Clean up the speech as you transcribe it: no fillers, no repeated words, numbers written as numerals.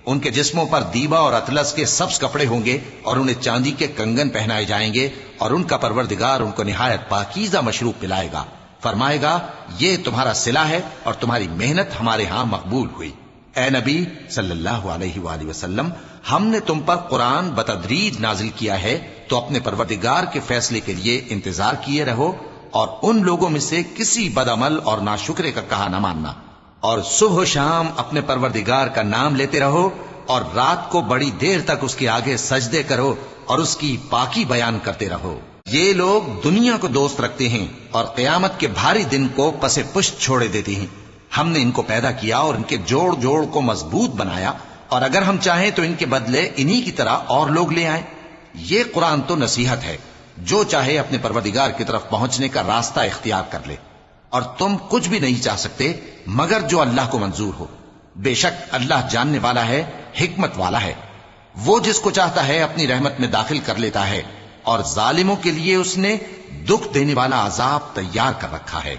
ان کے جسموں پر دیبا اور اطلس کے سبز کپڑے ہوں گے اور انہیں چاندی کے کنگن پہنائے جائیں گے، اور ان کا پروردگار ان کو نہایت پاکیزہ مشروب پلائے گا، فرمائے گا یہ تمہارا صلہ ہے اور تمہاری محنت ہمارے ہاں مقبول ہوئی۔ اے نبی صلی اللہ علیہ وآلہ وسلم، ہم نے تم پر قرآن بتدریج نازل کیا ہے، تو اپنے پروردگار کے فیصلے کے لیے انتظار کیے رہو، اور ان لوگوں میں سے کسی بدعمل اور ناشکرے کا کہا نہ ماننا، اور صبح و شام اپنے پروردگار کا نام لیتے رہو، اور رات کو بڑی دیر تک اس کے آگے سجدے کرو اور اس کی پاکی بیان کرتے رہو۔ یہ لوگ دنیا کو دوست رکھتے ہیں اور قیامت کے بھاری دن کو پس پشت چھوڑے دیتے ہیں۔ ہم نے ان کو پیدا کیا اور ان کے جوڑ جوڑ کو مضبوط بنایا، اور اگر ہم چاہیں تو ان کے بدلے انہی کی طرح اور لوگ لے آئیں۔ یہ قرآن تو نصیحت ہے، جو چاہے اپنے پروردگار کی طرف پہنچنے کا راستہ اختیار کر لے، اور تم کچھ بھی نہیں چاہ سکتے مگر جو اللہ کو منظور ہو۔ بے شک اللہ جاننے والا ہے، حکمت والا ہے۔ وہ جس کو چاہتا ہے اپنی رحمت میں داخل کر لیتا ہے، اور ظالموں کے لیے اس نے دکھ دینے والا عذاب تیار کر رکھا ہے۔